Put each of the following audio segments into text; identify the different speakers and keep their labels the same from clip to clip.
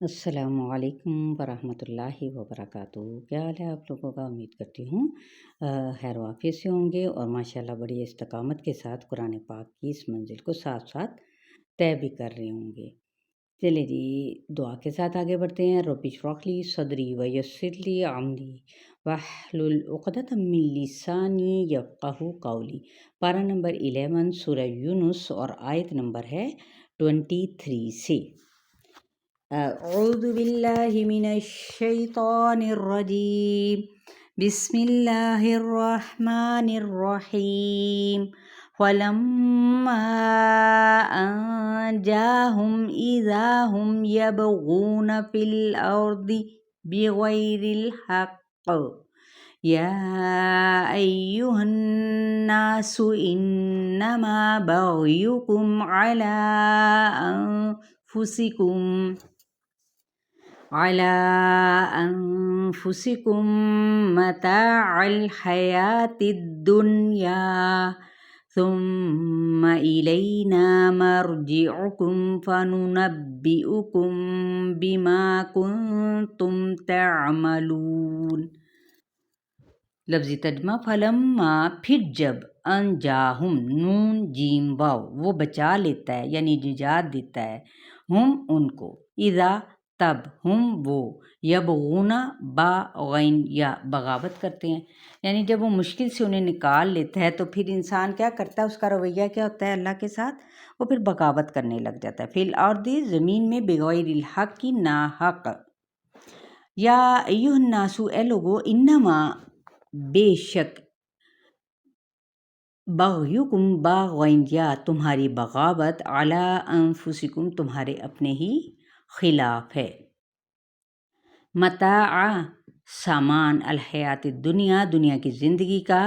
Speaker 1: السلام علیکم ورحمۃ اللہ وبرکاتہ۔ کیا حال ہے آپ لوگوں کا؟ امید کرتی ہوں خیر و عافیت سے ہوں گے اور ماشاءاللہ بڑی استقامت کے ساتھ قرآن پاک کی اس منزل کو ساتھ ساتھ طے بھی کر رہے ہوں گے۔ چلے جی، دعا کے ساتھ آگے بڑھتے ہیں۔ رب اشرح لی صدری ویسر لی امری واحلل عقدۃ من لسانی یفقہوا قولی۔ پارہ نمبر 11 سورہ یونس اور آیت نمبر ہے 23 سے۔ اعوذ باللہ من الشیطان الرجیم، بسم اللہ الرحمن الرحیم۔ فلما انجاہم اذا ہم یبغون فی الارض بغیر الحق یا ایہا الناس انما بغیکم علی انفسکم متاع الحیاة الدنیا ثم الینا مرجعکم فننبئکم بما کنتم تعملون۔ لفظی ترجمہ، فلما پھر جب، انجاہم نون جیم واو وہ بچا لیتا ہے یعنی نجات دیتا ہے، ہم ان کو، اذا تب، ہم وہ، یبغون با غین یا بغاوت کرتے ہیں، یعنی جب وہ مشکل سے انہیں نکال لیتا ہے تو پھر انسان کیا کرتا ہے، اس کا رویہ کیا ہوتا ہے اللہ کے ساتھ، وہ پھر بغاوت کرنے لگ جاتا ہے۔ فی الارض زمین میں، بغیر الحق کی ناحق، یا ایھا الناس اے لوگو، انما بے شک، بغیکم باغین یا تمہاری بغاوت، علی انفسکم تمہارے اپنے ہی خلاف ہے، متاع سامان، الحیات الدنیا دنیا کی زندگی کا،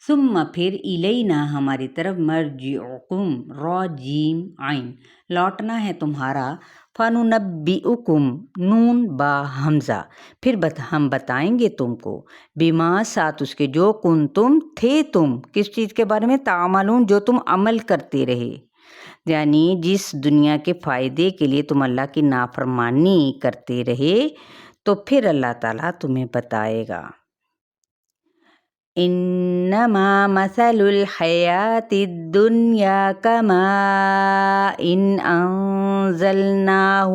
Speaker 1: ثم پھر، الینا ہماری طرف، مرجعکم را جیم عین لوٹنا ہے تمہارا، فننبئکم نون با حمزہ پھر ہم بتائیں گے تم کو، بما ساتھ اس کے، جو کنتم تھے تم، کس چیز کے بارے میں، تعملون جو تم عمل کرتے رہے، یعنی جس دنیا کے فائدے کے لیے تم اللہ کی نافرمانی کرتے رہے تو پھر اللہ تعالیٰ تمہیں بتائے گا۔ انما مثل الحیات الدنیا کماء انزلناہ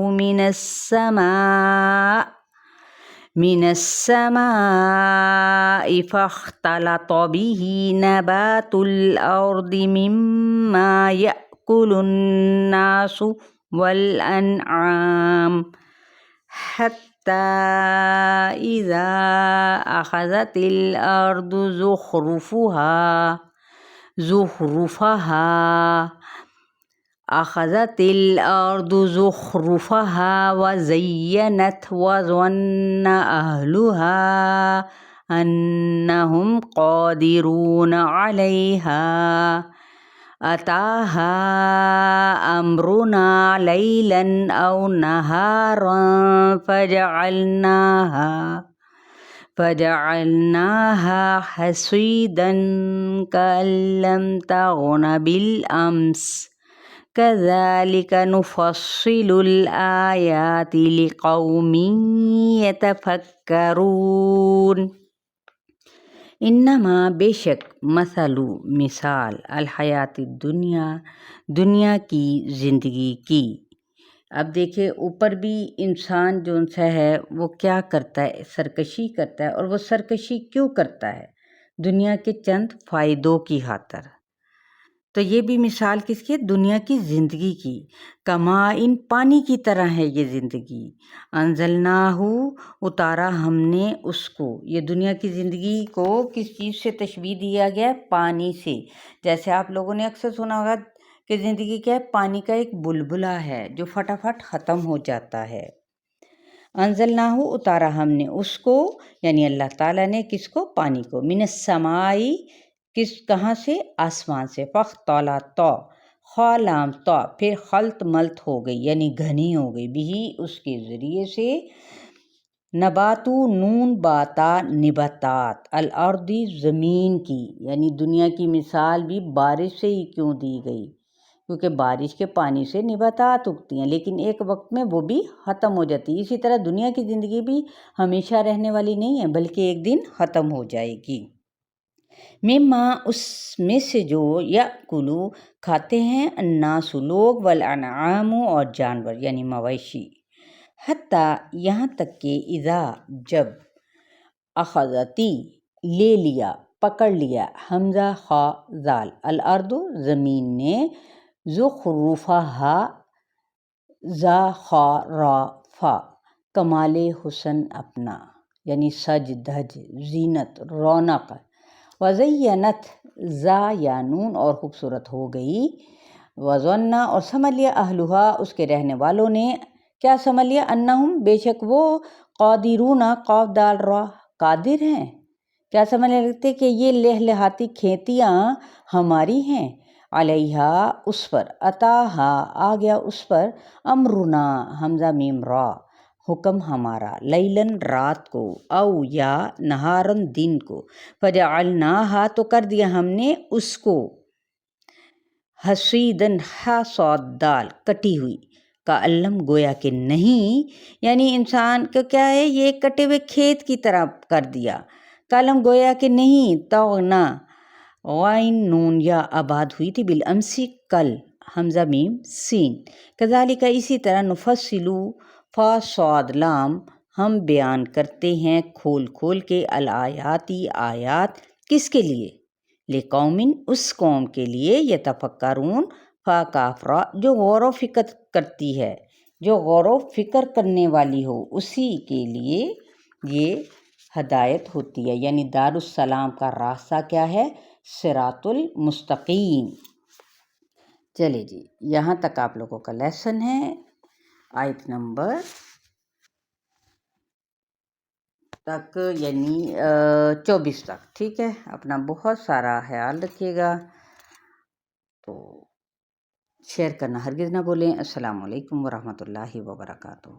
Speaker 1: من السماء فاختلط به نبات الارض مما یأکل الناس والانعام حتی اذا اخذت الارض زخرفها وزینت وظن اہلها انہم قادرون علیہا اتاها امرنا لیلا او نہارا فجعلناها حصیدا کأن لم تغن بالامس کذالک نفصل الآیات لقوم یتفکرون۔ انما بے شک، مثل مثال، الحیات الدنیا دنیا کی زندگی کی۔ اب دیکھیں اوپر بھی انسان جو سا ہے وہ کیا کرتا ہے، سرکشی کرتا ہے، اور وہ سرکشی کیوں کرتا ہے، دنیا کے چند فائدوں کی خاطر۔ تو یہ بھی مثال کس کی، دنیا کی زندگی کی، کمائن پانی کی طرح ہے یہ زندگی، انزلناہ اتارا ہم نے اس کو، یہ دنیا کی زندگی کو کس چیز سے تشبیہ دیا گیا، پانی سے۔ جیسے آپ لوگوں نے اکثر سنا ہوگا کہ زندگی کیا ہے، پانی کا ایک بلبلہ ہے جو فٹافٹ ختم ہو جاتا ہے۔ انزلناہ اتارا ہم نے اس کو، یعنی اللہ تعالیٰ نے کس کو، پانی کو، من السمائی کہاں سے، آسمان سے، فاختلط خالام تو پھر خلط ملت ہو گئی یعنی گھنی ہو گئی، بھی اس کے ذریعے سے، نباتو نون باتا نباتات، الارضی زمین کی، یعنی دنیا کی مثال بھی بارش سے ہی کیوں دی گئی، کیونکہ بارش کے پانی سے نباتات اگتی ہیں، لیکن ایک وقت میں وہ بھی ختم ہو جاتی ہے۔ اسی طرح دنیا کی زندگی بھی ہمیشہ رہنے والی نہیں ہے، بلکہ ایک دن ختم ہو جائے گی۔ مما، اس میں سے جو یاکلو کھاتے ہیں، الناس لوگ، والانعام اور جانور یعنی مویشی، حتیٰ یہاں تک کہ اذا جب اخذتی لے لیا، پکڑ لیا، حمزہ خا ذال، الارض زمین نے، زخرفہا زخرفا کمال حسن اپنا یعنی سج دھج، زینت رونق، وزینت زا یا نون اور خوبصورت ہو گئی، وظن اور سمجھ لیا، اہلہا اس کے رہنے والوں نے، کیا سمجھ لیا، انہم بے شک وہ، قادرون قاف دال را قادر ہیں، کیا سمجھ لگتے کہ یہ لہلہاتی کھیتیاں ہماری ہیں، علیہا اس پر، اتاہا آ گیا اس پر، امرنا حمزہ میم را حکم ہمارا، لیلن رات کو، او یا نہارن دن کو، فجعلناہا تو کر دیا ہم نے اس کو، حصیدن ہا صاد دال کٹی ہوئی، کعلم گویا کہ نہیں، یعنی انسان کو کیا ہے، یہ کٹے ہوئے کھیت کی طرح کر دیا، کعلم گویا کہ نہیں، تغنا غائن نون یا آباد ہوئی تھی، بالامسی کل، حمزہ میم سین، کذالک اسی طرح، نفصلو فا صاد لام ہم بیان کرتے ہیں کھول کھول کے، الآیاتی آیات، کس کے لیے، لقومن اس قوم کے لیے، یتفکرون فا کاف را جو غور و فکر کرتی ہے، جو غور و فکر کرنے والی ہو، اسی کے لیے یہ ہدایت ہوتی ہے، یعنی دارالسلام کا راستہ کیا ہے، صراط المستقیم۔ چلے جی، یہاں تک آپ لوگوں کا لیسن ہے، آیت نمبر تک یعنی 24 تک، ٹھیک ہے۔ اپنا بہت سارا خیال رکھیے گا، تو شیئر کرنا ہرگز نہ بھولیں۔ السلام علیکم ورحمۃ اللہ وبرکاتہ۔